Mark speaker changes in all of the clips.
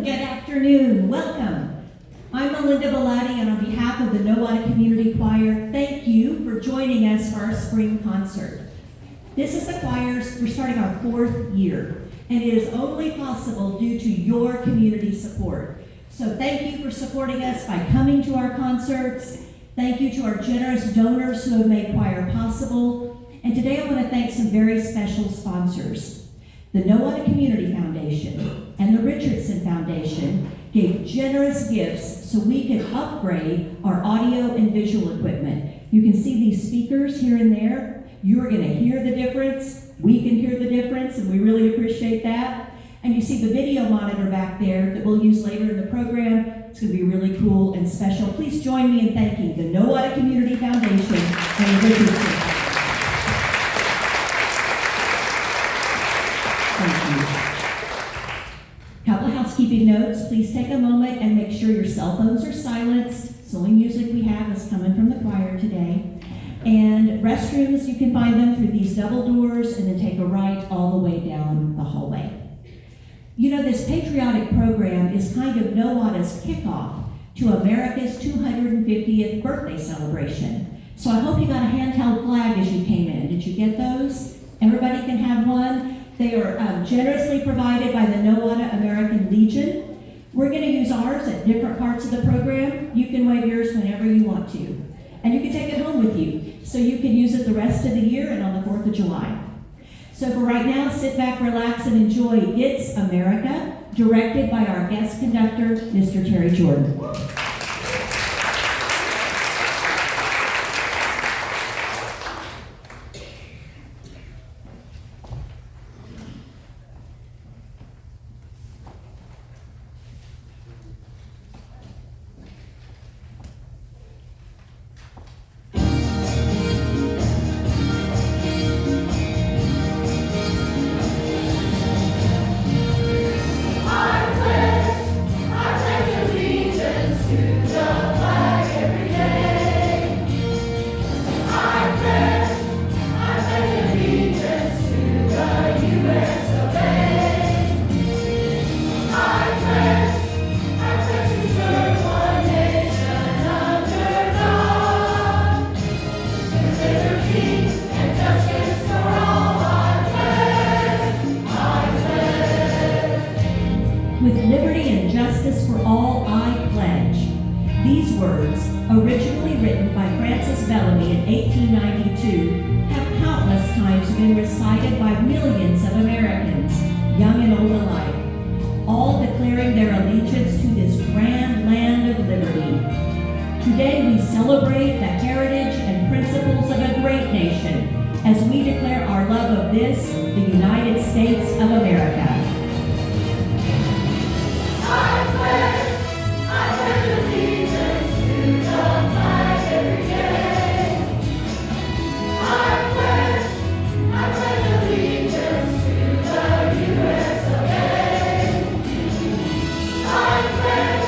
Speaker 1: Good afternoon. Welcome. I'm Melinda Bellotti, and on behalf of the Nowata Community Choir, thank you for joining us for our spring concert. This is the choir's, we're starting our 4th year, and it is only possible due to your community support. So thank you for supporting us by coming to our concerts. Thank you to our generous donors who have made choir possible. And today I want to thank some very special sponsors. The Nowata Community Foundation and the Richardson Foundation gave generous gifts so we could upgrade our audio and visual equipment. You can see these speakers here and there. You're going to hear the difference. We can hear the difference, and we really appreciate that. And you see the video monitor back there that we'll use later in the program. It's going to be really cool and special. Please join me in thanking the Nowata Community Foundation and the Richardson. Thank you. Couple of housekeeping notes. Please take a moment and make sure your cell phones are silenced. It's the only music we have is coming from the choir today. And restrooms, you can find them through these double doors and then take a right all the way down the hallway. You know, this Patriotic program is kind of Nowata's kickoff to America's 250th birthday celebration. So I hope you got a handheld flag as you came in. Did you get those? Everybody can have one. They are generously provided by the Nowata American Legion. We're going to use ours at different parts of the program. You can wave yours whenever you want to. And you can take it home with you, so you can use it the rest of the year and on the 4th of July. So for right now, sit back, relax, and enjoy It's America, directed by our guest conductor, Mr. Terry Jordan. With liberty and justice for all, I pledge. These words, originally written by Francis Bellamy in 1892, have countless times been recited by millions of Americans, young and old alike, all declaring their allegiance to this grand land of liberty. Today we celebrate the heritage and principles of a great nation as we declare our love of this, the United States of America. I pledge allegiance to the flag every day. I pledge allegiance to the U.S. of A. I pledge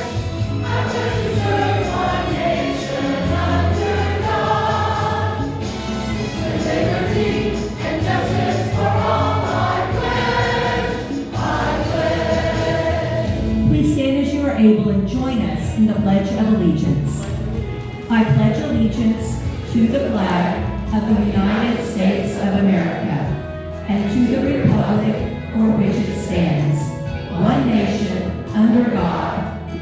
Speaker 1: to serve one nation under God, with liberty and justice for all. Please stand as you are able and join us in the Pledge of Allegiance. I pledge allegiance to the flag of the United States of America and to the republic for which it stands, one nation, under God,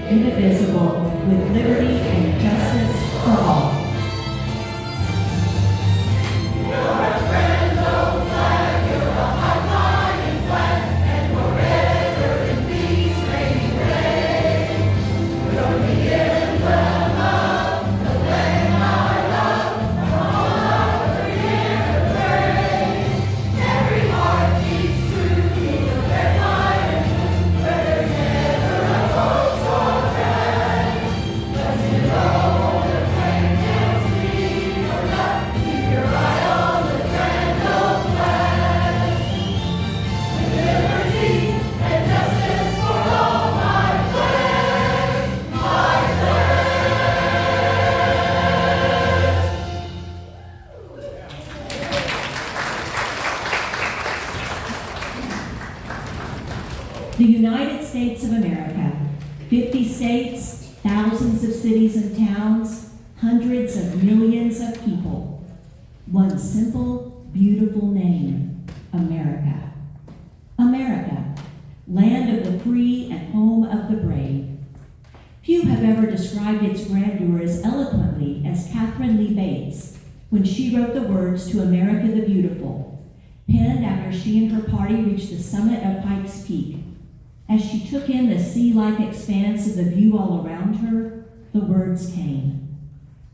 Speaker 1: indivisible, with liberty and justice for all. The United States of America 50 states, thousands of cities and towns, hundreds of millions of people. One simple, beautiful name, America. America, land of the free and home of the brave. Few have ever described its grandeur as eloquently as Catherine Lee Bates when she wrote the words to America the Beautiful, penned after she and her party reached the summit of Pikes Peak. As she took in the sea-like expanse of the view all around her, the words came.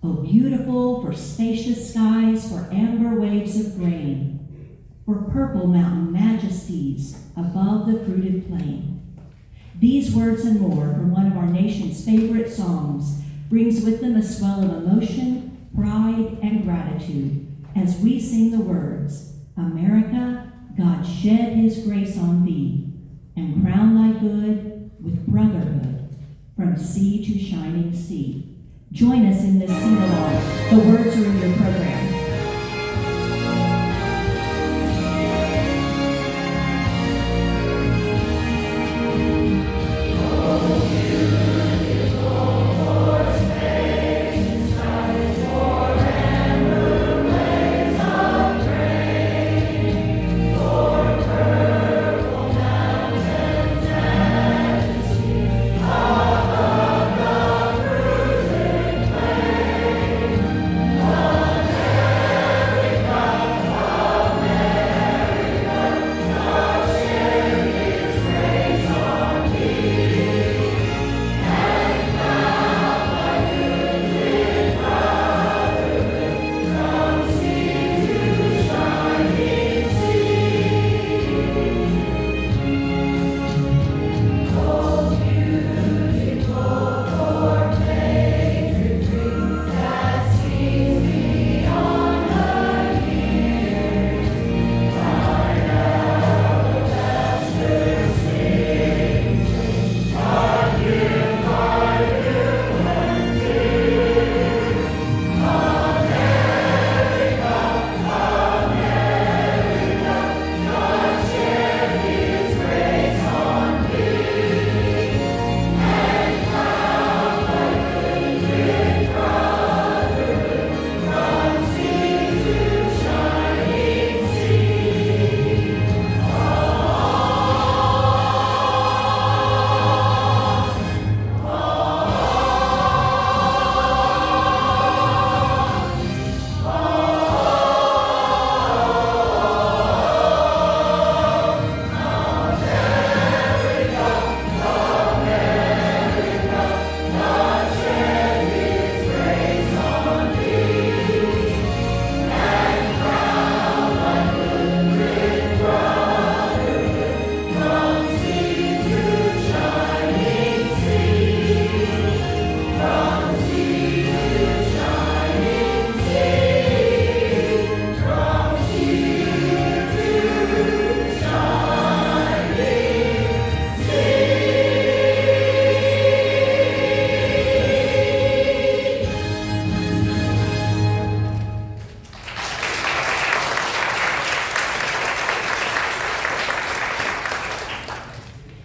Speaker 1: Oh, beautiful for spacious skies, for amber waves of grain, for purple mountain majesties above the fruited plain. These words and more from one of our nation's favorite songs brings with them a swell of emotion, pride, and gratitude as we sing the words, America, God shed his grace on thee, and crown thy good with brotherhood from sea to shining sea. Join us in this sing-along. The words are in your program.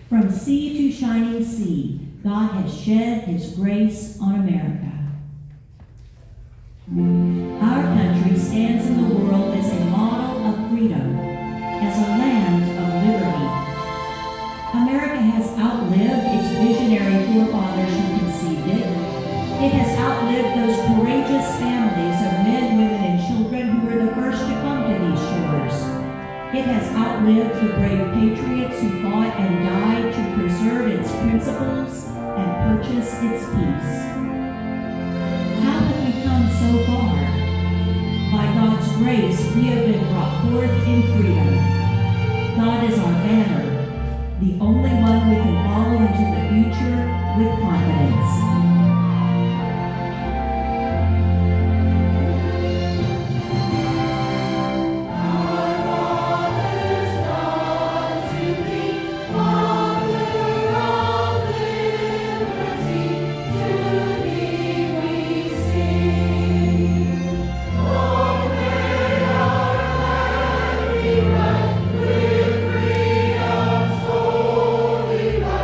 Speaker 1: From sea to shining sea, God has shed his grace on America. Our country stands in the world as a model of freedom, as a land of liberty. America has outlived its visionary forefathers who conceived it. It has outlived those courageous families of men, women, and children who were the first to come to these shores. It has outlived the brave patriots who fought and died to preserve its principles and purchase its peace. How have we come so far? By God's grace, we have been brought forth in freedom. God is our banner, the only one we can follow into the future with confidence.
Speaker 2: Freedom.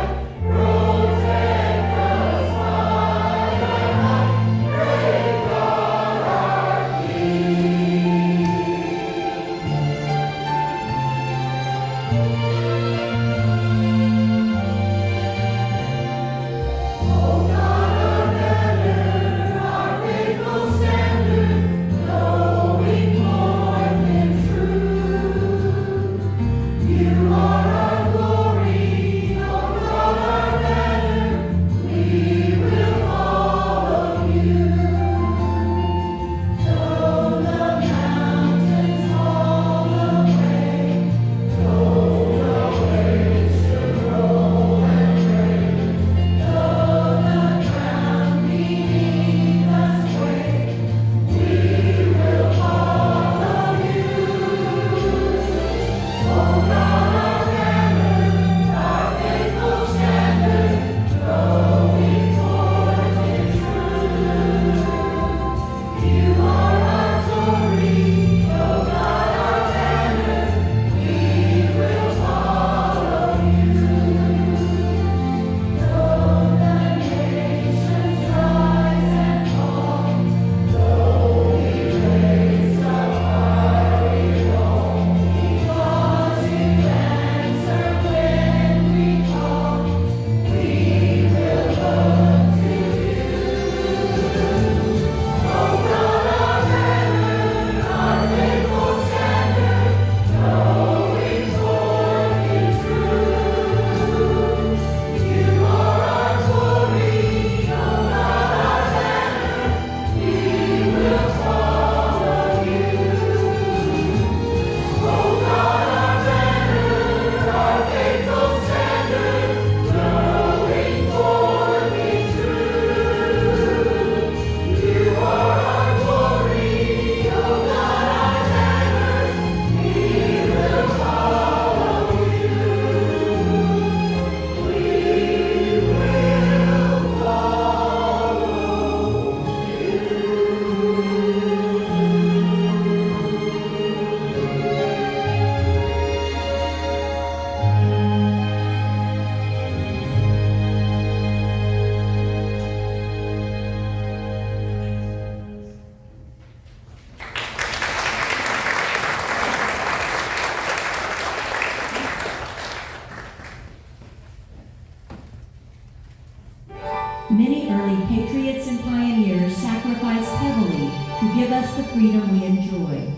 Speaker 1: Many early patriots and pioneers sacrificed heavily to give us the freedom we enjoy.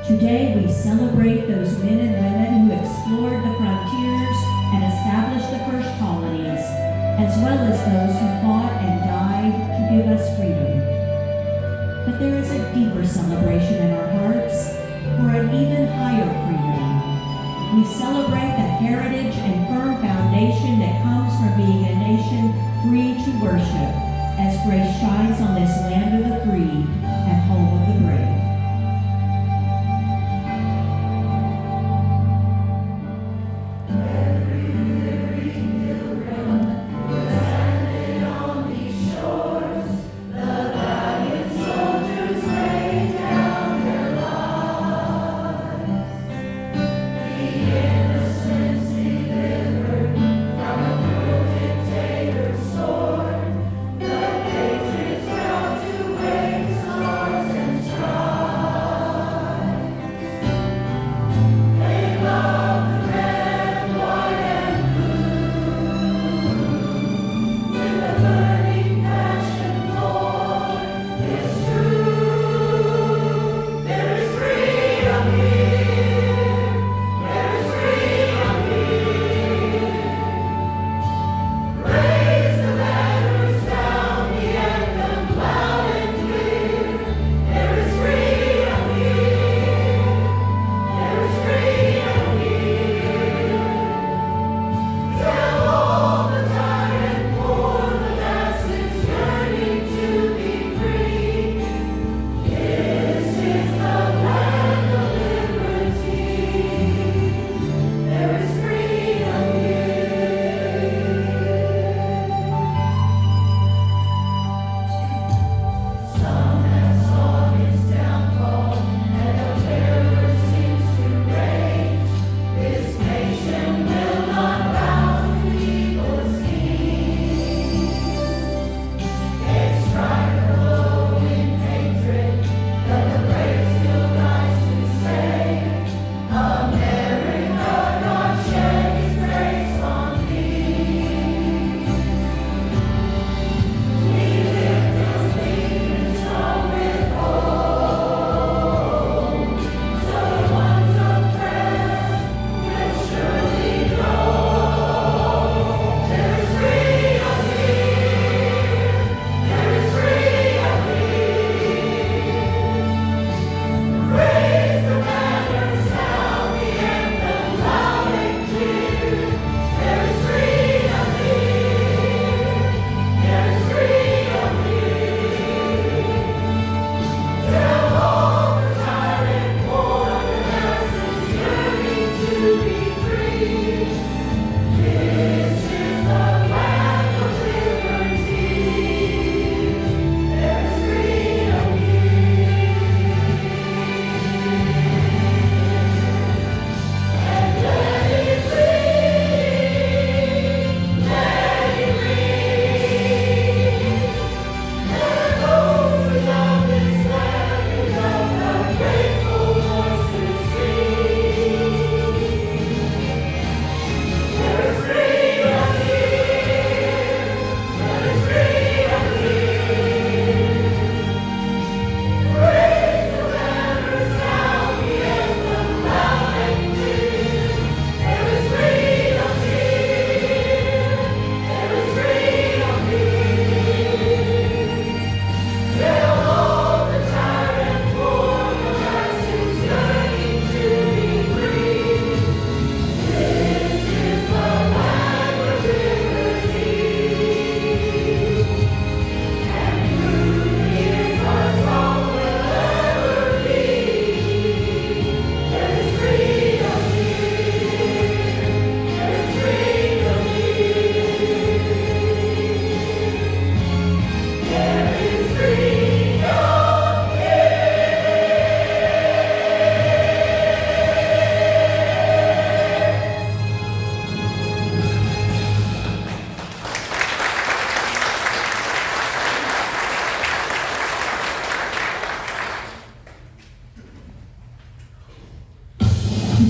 Speaker 1: Today we celebrate those men and women who explored the frontiers and established the first colonies, as well as those who fought and died to give us freedom. But there is a deeper celebration in our hearts for an even higher freedom. We celebrate the heritage and firm foundation that comes from being a nation free to worship, as grace shines on this land of the free and home of the brave.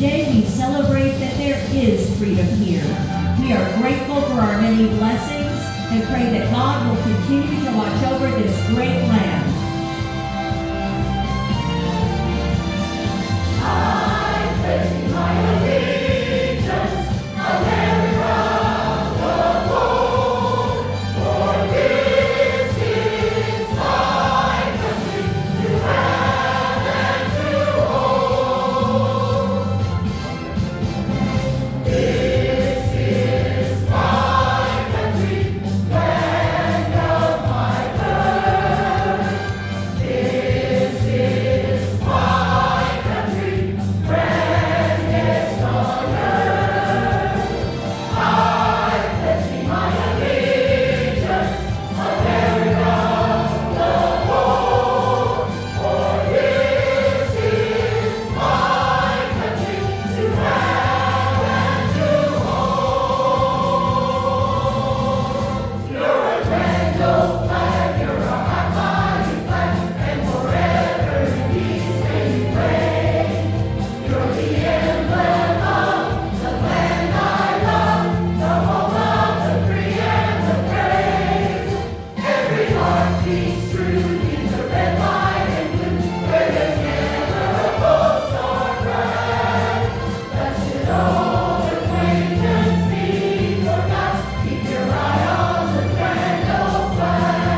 Speaker 1: Today we celebrate that there is freedom here. We are grateful for our many blessings and pray that God will continue to watch over this great land.
Speaker 2: I pledge my allegiance, I'll never round the world, for this is my country, to have and to hold. This is my country, land of my birth. This is my country, grandest on earth. I pledge my allegiance, I'll carry round the world, for this is my country, to have and to hold. You're a grand old flag, you're a high-flying flag, and forever in peace may you reign. You're the emblem of the land I love, the home of the free and the brave. Every heart beats true beneath the red, white, and blue, where there's never a boast or pride. That should old acquaintance be forgot. Keep your eye on the grand old flag.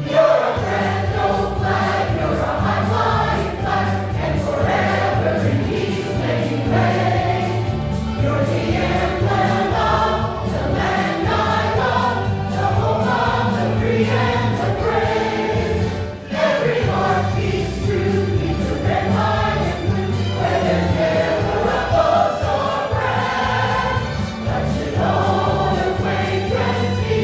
Speaker 2: You're a grand old flag, you're a high-flying flag, and forever in peace may you reign. You're the emblem of the land I love, the home of the free and the brave. Every heart beats true beneath the red, white, and blue, where there's never a boast or brag. That should old acquaintance be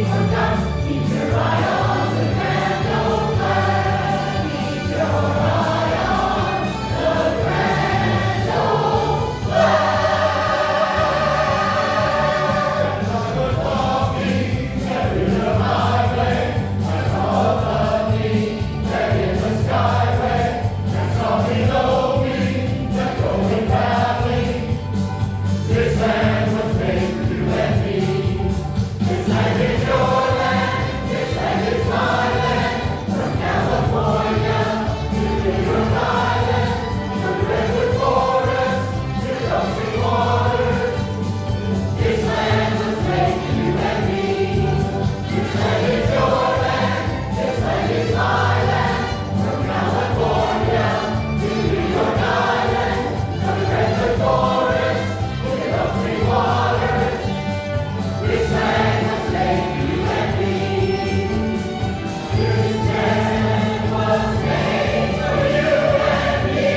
Speaker 2: forgot. Keep your eye on the grand old flag. Keep your eye on the grand old flag. Good walking, there is a highway, that's all above me. There is a skyway, that's all below me. The golden valley, this land was made for you and me. This land is your land, this land is my land. From California to New York Island, from redwood forest to those three waters. This land was made for you and me. This land is your land, this land is my land. From California to New York Island, from redwood forest to those three waters. This land was made for you and me. This land was made for you and me.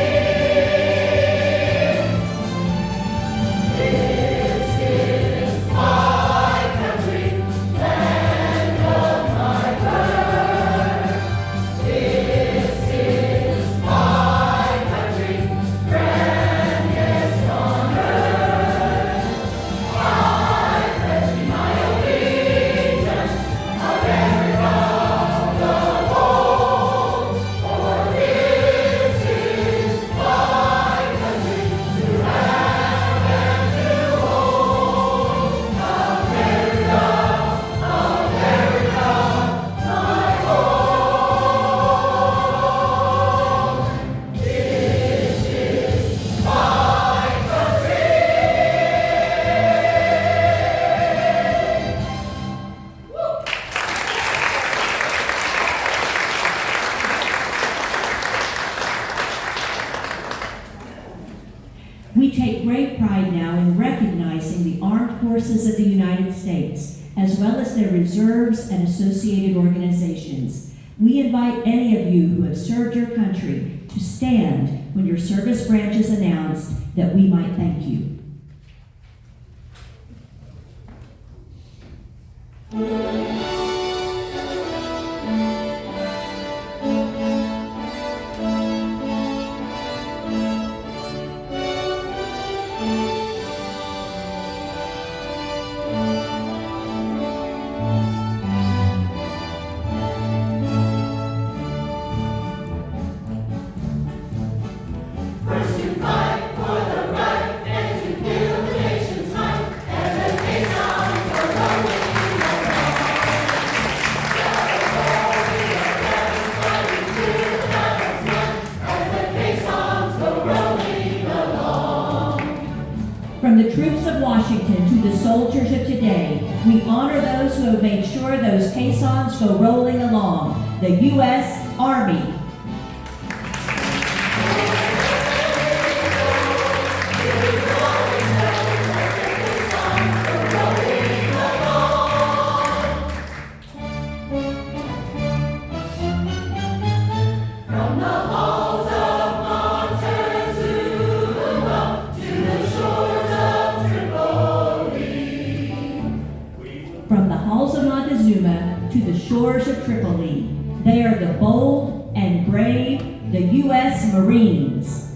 Speaker 2: This is my country, land of my birth. This is my country, grandest on earth. I pledge my allegiance, I'll carry round the world, for this is my country, to have and to hold. America, my home. This is my country.
Speaker 1: We take great pride now in recognizing the armed forces of the United States, as well as their reserves and associated organizations. We invite any of you who have served your country to stand when your service branch is announced, that we might thank you.
Speaker 2: First to fight for the right and to build the nation's might, and the case
Speaker 1: and to the soldiers of today. We honor those who have made sure those caissons go rolling along. The U.S. Army. From the halls of Montezuma to the shores of Tripoli, they are the bold and brave, the U.S. Marines.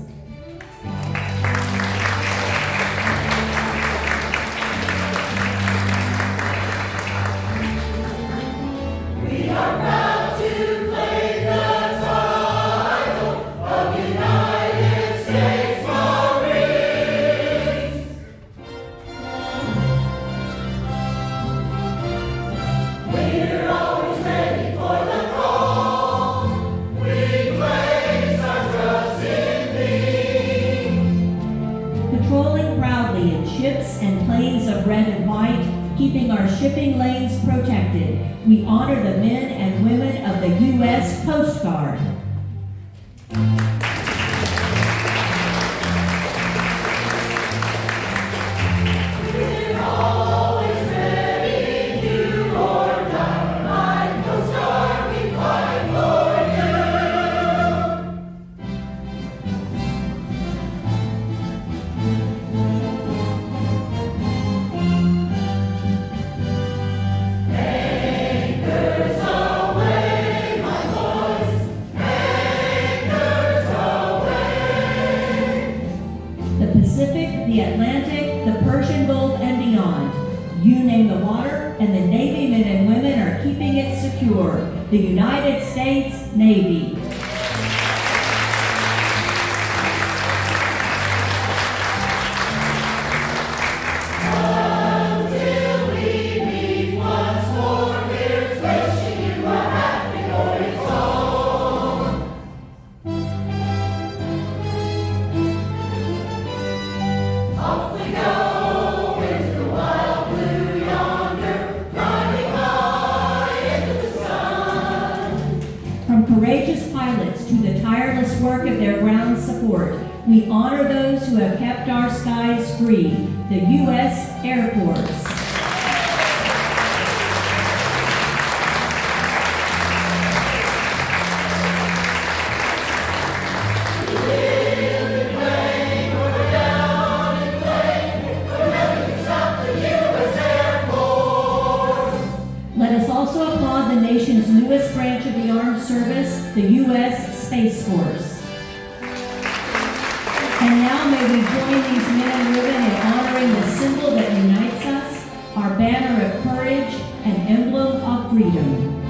Speaker 2: We are proud to claim the title of United States Marines. We're always ready for the call. We place our trust in Thee.
Speaker 1: Patrolling proudly in ships and planes of red and white, keeping our shipping lanes protected, we honor the men and women of the U.S. Coast Guard.
Speaker 2: We're always ready to or die. Like Coast Guard, we fight for you. Anchors aweigh, my boys. Anchors aweigh.
Speaker 1: The Pacific, the Atlantic, the Persian Gulf, and beyond. You name the water, and the Navy men and women are keeping it secure. The United States Navy.
Speaker 2: Until we meet once more, we're wishing you a happy voyage home. Off we go into the wild blue yonder, climbing high into the sun.
Speaker 1: From courageous pilots to the tireless work of their ground support, we honor those who have kept our skies free. The U.S. Air Force. Let us also applaud the nation's newest branch of the armed service, the U.S. Space Force. And now may we join these men and women in honoring the symbol that unites us, our banner of courage and emblem of freedom.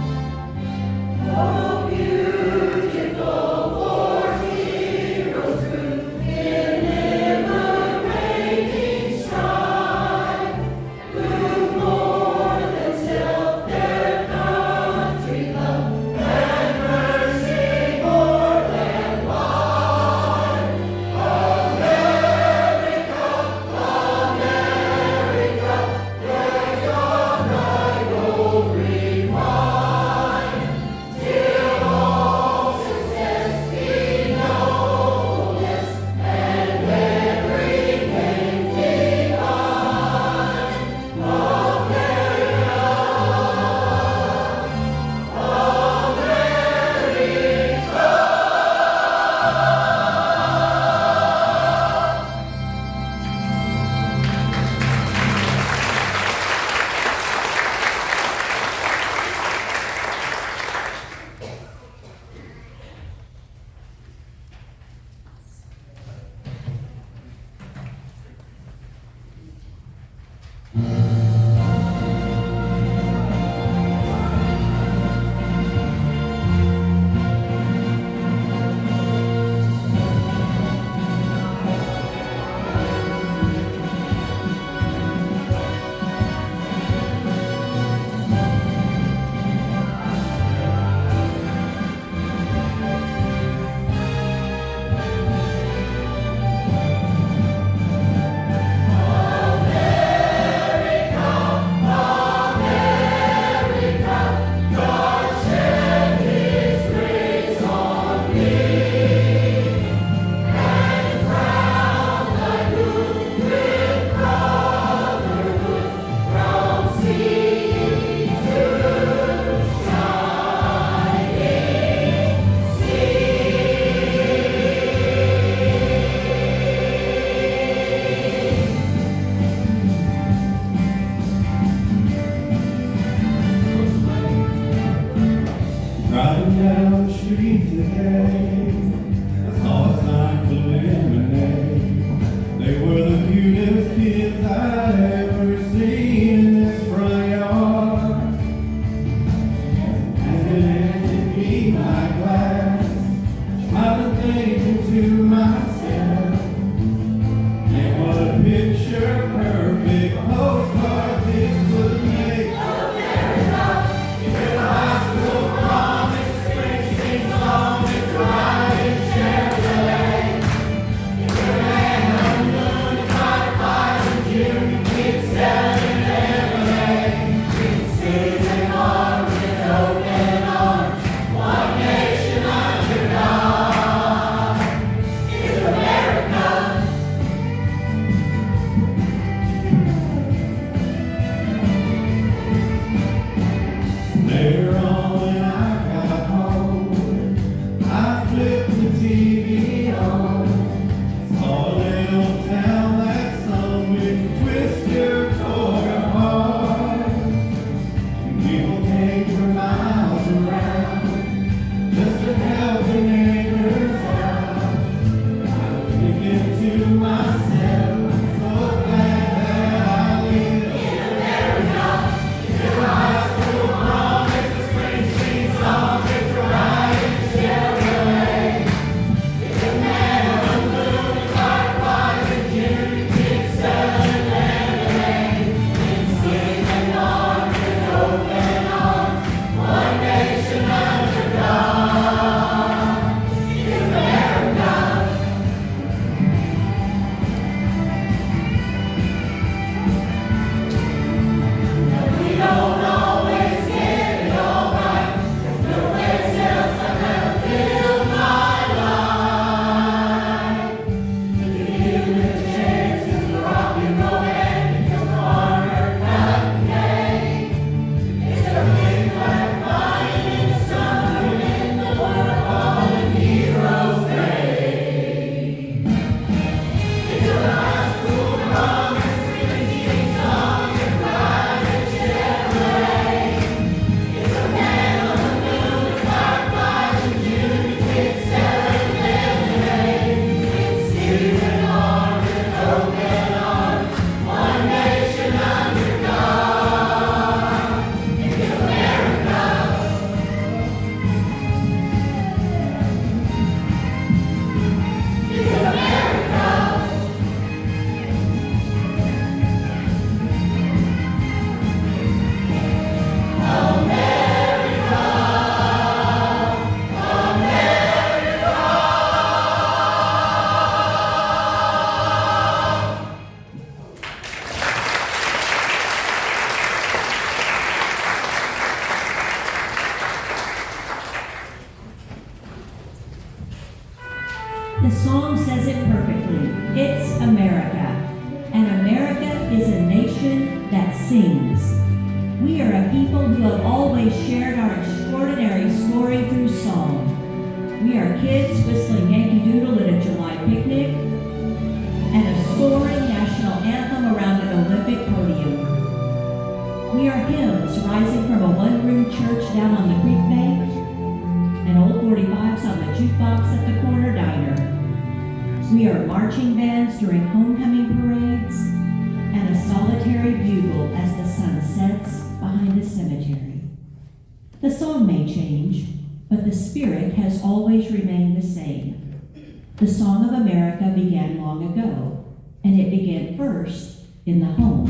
Speaker 2: Oh, beautiful for heroes who in liberating strive, who more than self their country love, and mercy more than life. America, America.
Speaker 1: who have always shared our extraordinary story through song. We are kids whistling Yankee Doodle at a July picnic and a soaring national anthem around an Olympic podium. We are hymns rising from a one-room church down on the creek bank and old 45s on the jukebox at the corner diner. We are marching bands during homecoming parades and a solitary bugle as the sun sets behind the cemetery. The song may change, but the spirit has always remained the same. The Song of America began long ago, and it began first in the home.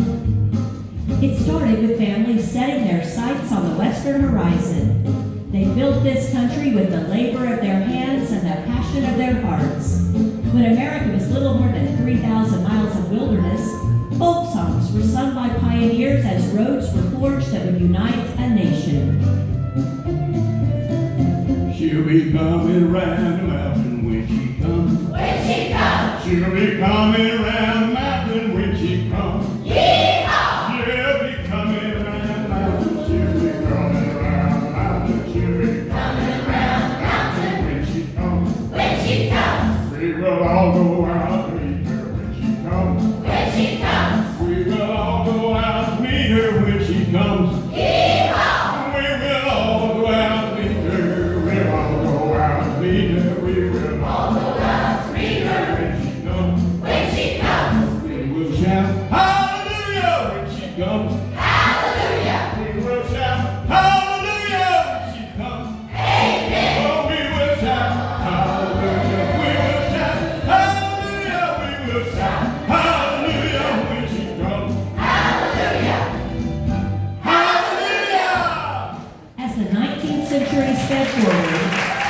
Speaker 1: It started with families setting their sights on the western horizon. They built this country with the labor of their hands and the passion of their hearts. When America was little more than 3,000 miles of wilderness, folk songs were sung by pioneers as roads were forged that would unite a nation.
Speaker 2: She'll be coming round the mountain when she comes.
Speaker 3: When she comes,
Speaker 2: She'll be coming round the mountain when she comes.
Speaker 3: yeehaw!
Speaker 2: She'll be coming round the mountain. She'll be coming round the mountain. She'll be
Speaker 3: Coming around the mountain
Speaker 2: when she comes.
Speaker 3: when she comes,
Speaker 2: We will all go out to meet her when she comes.
Speaker 3: when she comes,
Speaker 2: We will all go out to meet her when she comes.
Speaker 3: yeehaw!
Speaker 2: We will all go out to meet her. We'll all go out to meet her. We will all
Speaker 3: All go out to meet her
Speaker 2: when she comes.
Speaker 3: when she comes.
Speaker 2: We will shout hallelujah when she comes.
Speaker 3: Hallelujah!
Speaker 2: We will shout hallelujah when she comes.
Speaker 3: Amen!
Speaker 2: Oh, we will shout hallelujah. We will shout hallelujah. We will shout hallelujah when she comes.
Speaker 3: Hallelujah!
Speaker 2: Hallelujah.
Speaker 1: As the 19th century sped forward,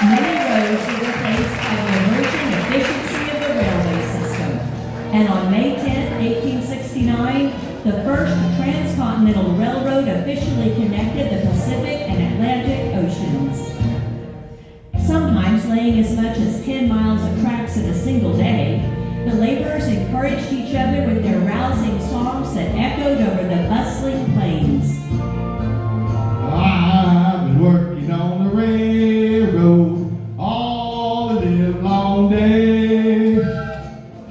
Speaker 1: many roads were replaced by the emerging efficiency of the railway system. And on May 10, 1869, the first transcontinental railroad officially connected the Pacific and Atlantic Oceans. Sometimes laying as much as 10 miles of tracks in a single day, the laborers encouraged each other with their rousing songs that echoed over the bustling plains.
Speaker 2: I've been working on the railroad all the livelong day.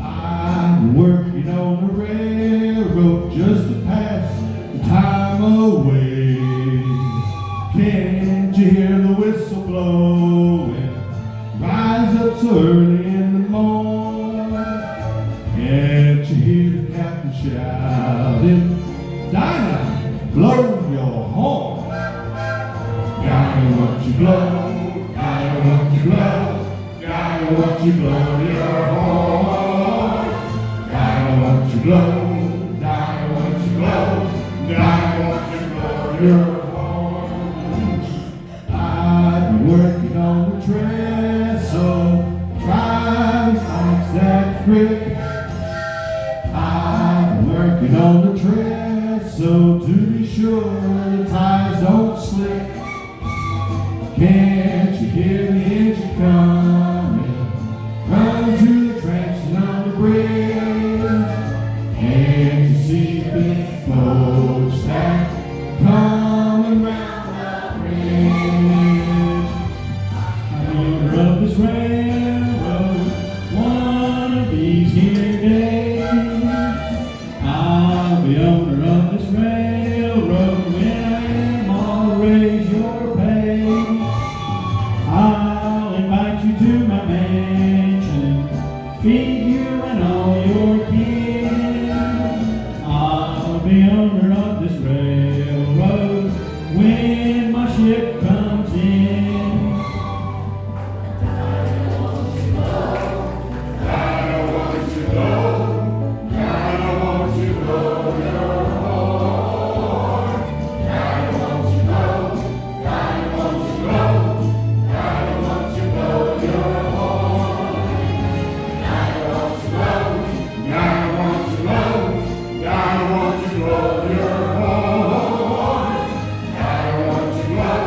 Speaker 2: I've been working on the railroad just to pass the time away. Can't you hear the whistle blowing? Rise up so early in the morning. Can't you hear the captain shouting? Dinah, blow your horn. Dinah, won't you blow? Dinah, won't you blow? Dinah, won't you blow your horn? Dinah, won't you blow? Dinah, won't you blow? Dinah, won't you blow your horn? I've been working on the trestle, trying to fix that crick. I've been working on the trestle to be sure the ties don't slip. Can't you hear the engine coming? Coming to the tracks and on the bridge. Can't you see the folks that coming round the bridge? I'm owner of this railroad one of these here days. I'll be owner of this railroad when I am. I'll raise your pay. I'll invite you to my mansion, feed you and all your kin. I'll be owner of this railroad when my ship comes in. Dinah, won't you blow? Dinah, won't you blow? Dinah, won't you blow your horn? Dinah, won't you blow? Dinah, won't you blow? Dinah, won't you blow your horn? Dinah, won't you blow? Dinah, won't you blow? Dinah, won't you blow your horn? Dinah, won't you blow?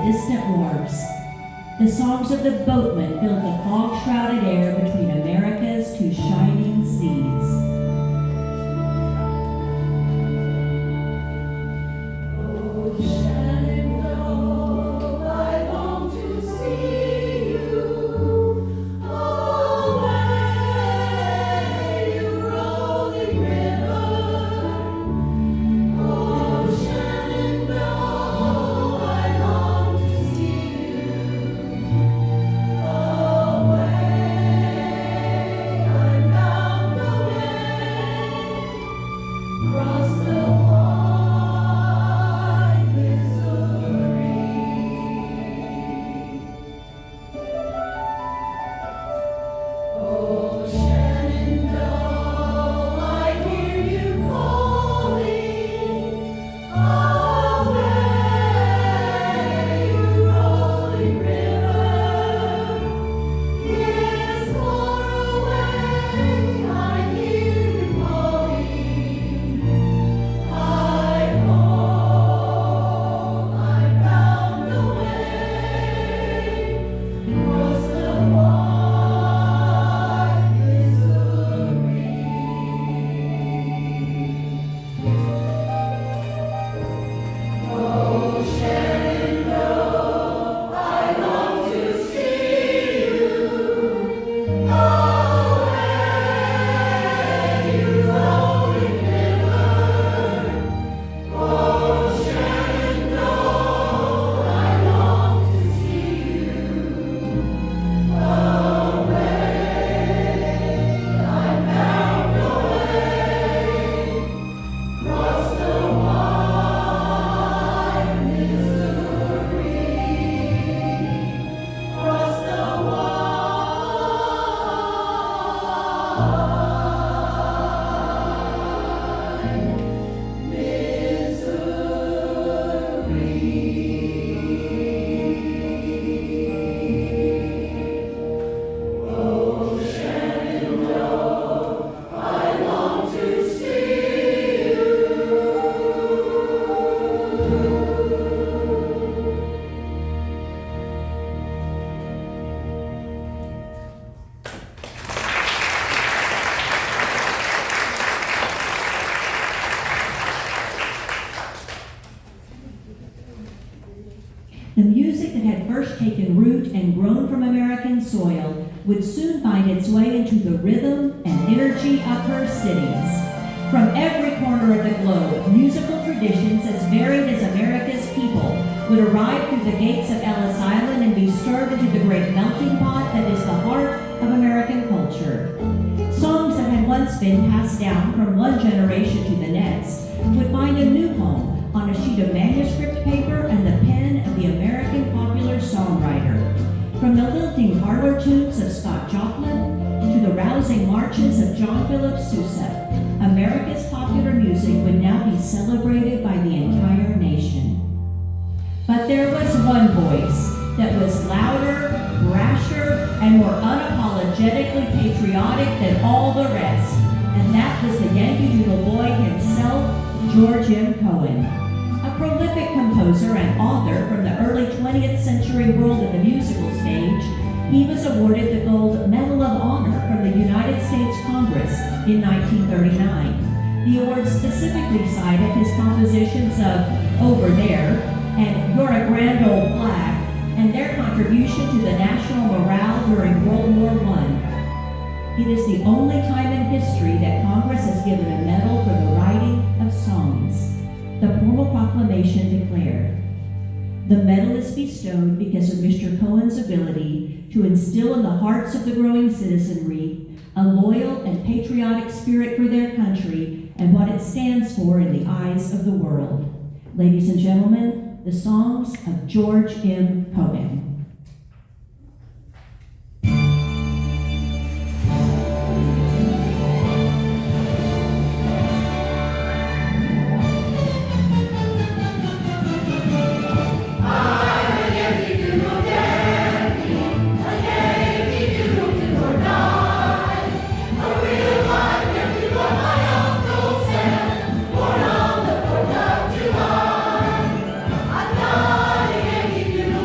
Speaker 1: distant wharves. The songs of the boatmen filled the fog-shrouded air between America's two shining seas. The music that had first taken root and grown from American soil would soon find its way into the rhythm and energy of her cities. From every corner of the globe, musical traditions as varied as America's people would arrive through the gates of Ellis Island and be stirred into the great melting pot that is the heart of American culture. Songs that had once been passed down from one generation to the next would find a new home on a sheet of manuscript paper and the pen of the American popular songwriter. From the lilting parlor tunes of Scott Joplin to the rousing marches of John Philip Sousa, America's popular music would now be celebrated by the entire nation. But there was one voice that was louder, brasher, and more unapologetically patriotic than all the rest, and that was the Yankee Doodle Boy himself, George M. Cohan. A prolific composer and author from the early 20th century world of the musical stage, he was awarded the Gold Medal of Honor from the United States Congress in 1939. The award specifically cited his compositions of Over There and You're a Grand Old Flag, and their contribution to the national morale during World War I. It is the only time in history that Congress has given a medal for the writing of songs. The formal proclamation declared, "The medal is bestowed because of Mr. Cohan's ability to instill in the hearts of the growing citizenry a loyal and patriotic spirit for their country and what it stands for in the eyes of the world." Ladies and gentlemen, the songs of George M. Cohan.
Speaker 3: I'm not a Yankee Doodle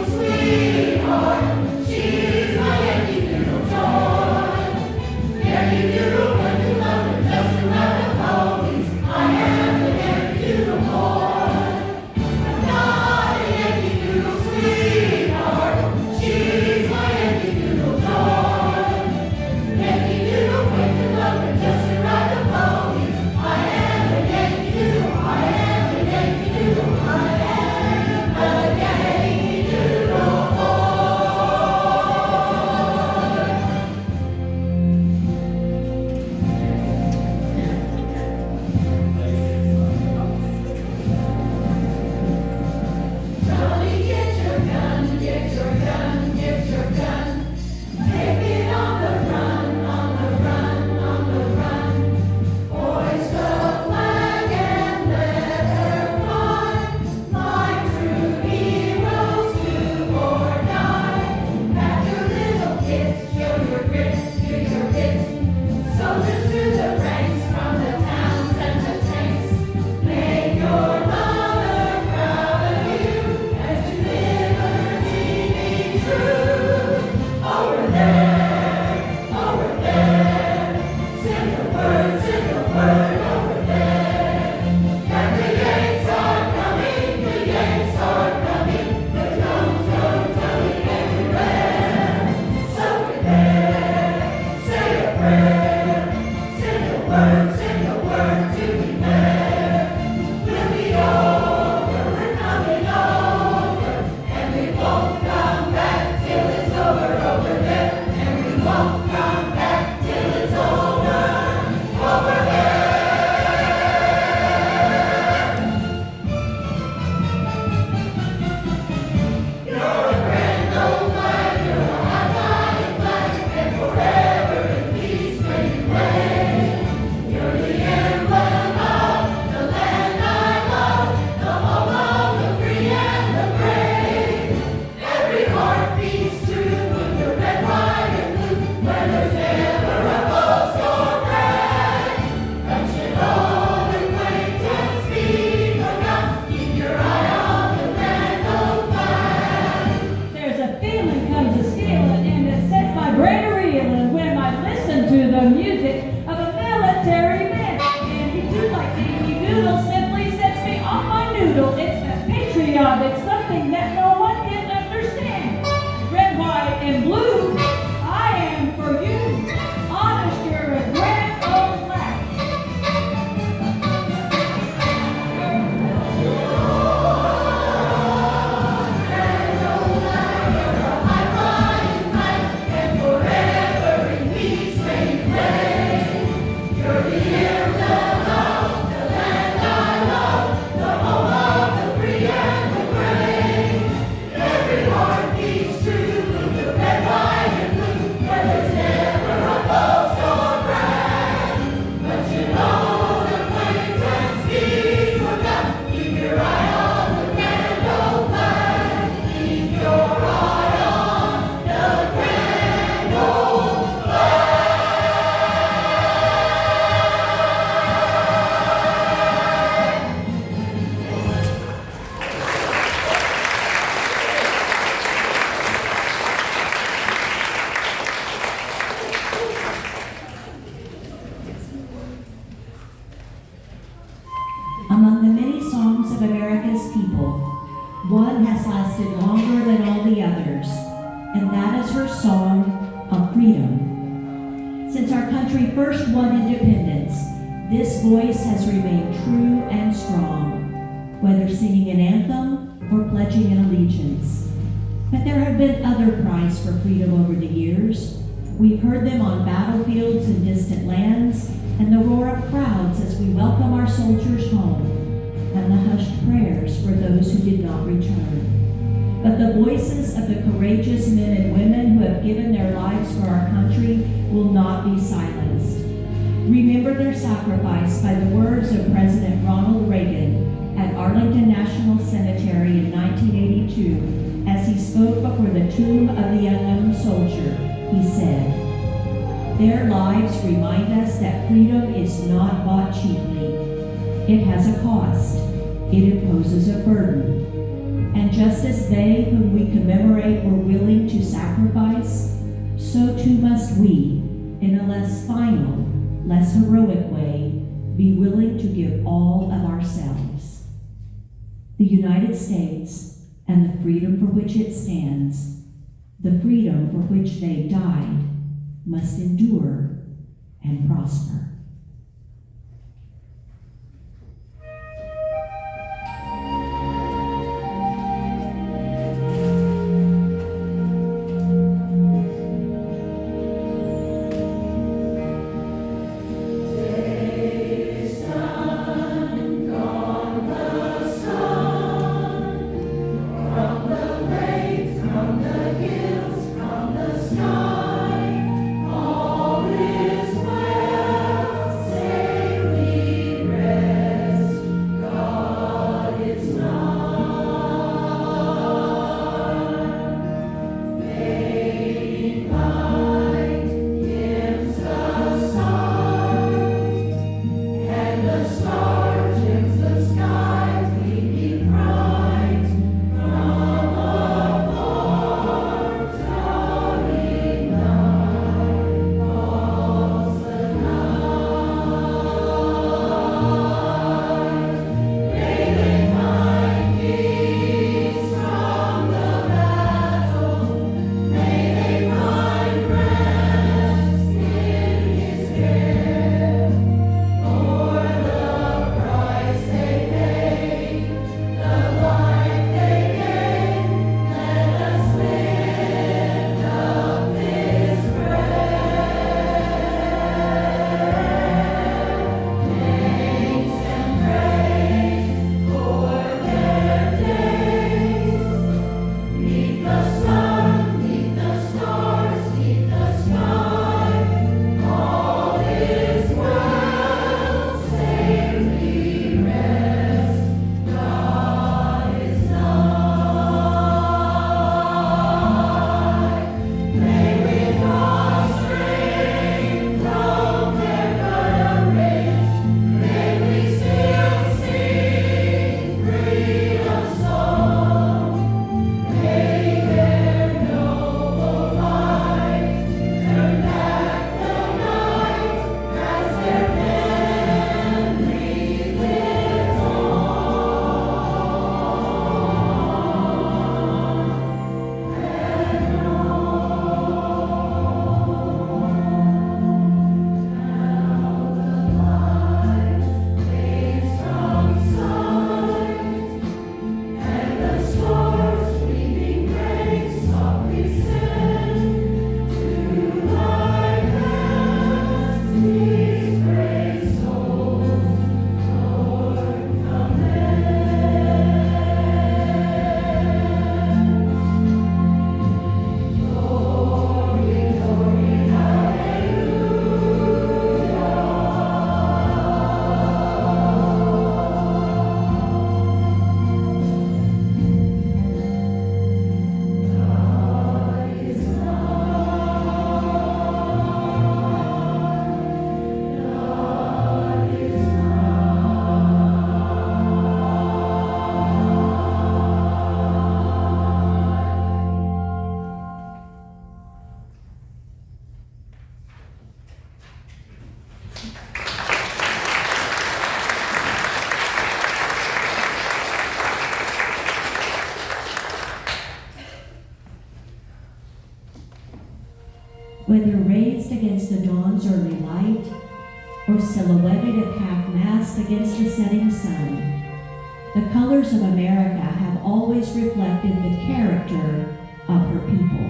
Speaker 1: people. One has lasted longer than all the others, and that is her song of freedom. Since our country first won independence, this voice has remained true and strong, whether singing an anthem or pledging an allegiance. But there have been other cries for freedom over the years. We've heard them on battlefields in distant lands, and the roar of crowds as we welcome our soldiers home, and the hushed prayers for those who did not return. But the voices of the courageous men and women who have given their lives for our country will not be silenced. Remember their sacrifice by the words of President Ronald Reagan at Arlington National Cemetery in 1982 as he spoke before the tomb of the unknown soldier. He said, "Their lives remind us that freedom is not bought cheaply. It has a cost. It imposes a burden. And just as they whom we commemorate were willing to sacrifice, so too must we, in a less final, less heroic way, be willing to give all of ourselves." The United States and the freedom for which it stands, the freedom for which they died, must endure and prosper.
Speaker 2: All is well.
Speaker 1: Whether raised against the dawn's early light, or silhouetted at half-mast against the setting sun, the colors of America have always reflected the character of her people.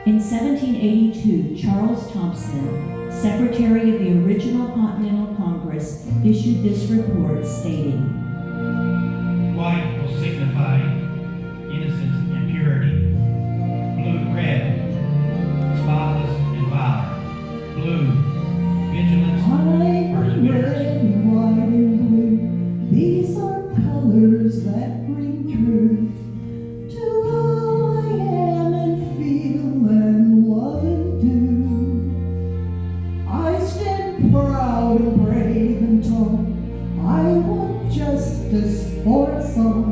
Speaker 1: In 1782, Charles Thompson, Secretary of the original Continental Congress, issued this report stating,
Speaker 4: "White will signify innocence and purity. Blue, red, spotless and violet. Blue, vigilance, perseverance."
Speaker 2: Red and white and blue, these are colors that bring truth to all I am and feel and love and do. I stand proud and brave and tall. I want justice for us all.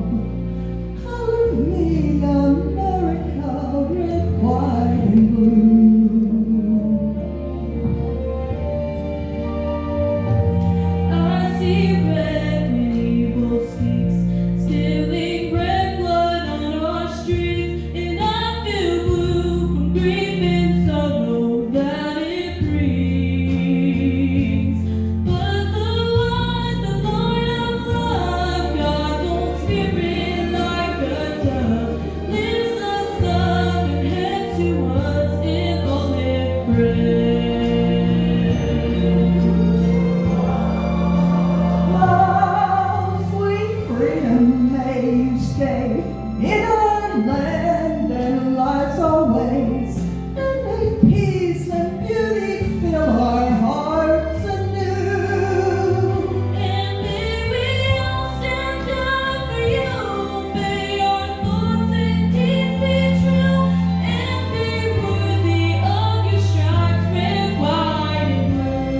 Speaker 2: Color me America, red, white, and blue.
Speaker 5: I see red when evil speaks, spilling red blood on our streets, and I feel blue from grief and sorrow that it brings. But the Lord of love, God's own spirit like a dove, lifts us up and heads to us in olive bread.
Speaker 2: Oh, sweet freedom, may you stay in our land and lives always, and may peace and beauty fill our hearts anew.
Speaker 5: And may we all stand up for you. May our thoughts and deeds be true, and be worthy of your stripes, red, white, and blue.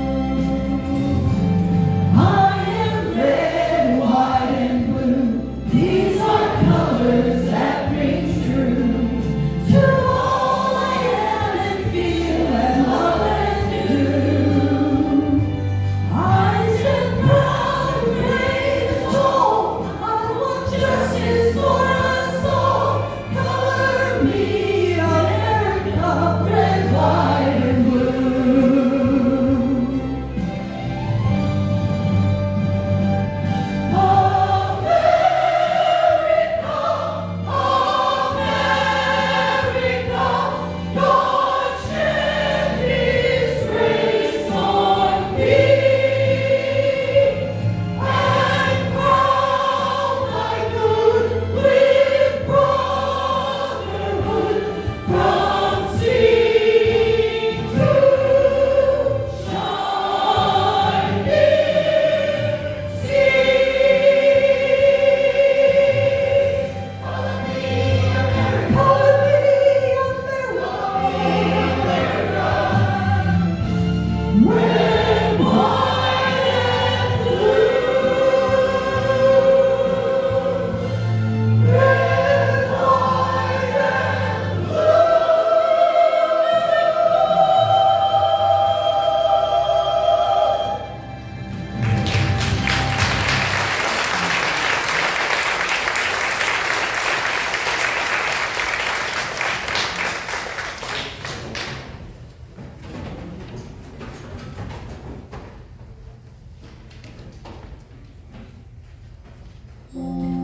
Speaker 2: I am red, white, and blue. These are colors that bring truth to all I am and feel and love and do. I stand proud and brave and tall. I want justice for us all. Color me America, red, white, and blue.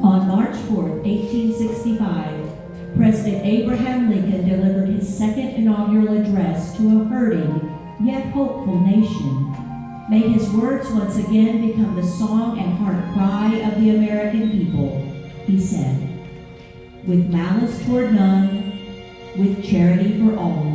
Speaker 1: On March 4th, 1865, President Abraham Lincoln delivered his second inaugural address to a hurting yet hopeful nation. May his words once again become the song and heart cry of the American people. He said, "With malice toward none, with charity for all,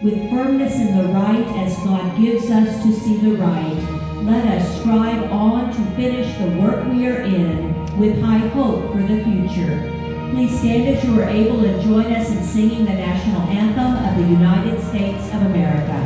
Speaker 1: with firmness in the right as God gives us to see the right, let us strive on to finish the work we are in with high hope for the future." Please stand as you are able and join us in singing the national anthem of the United States of America.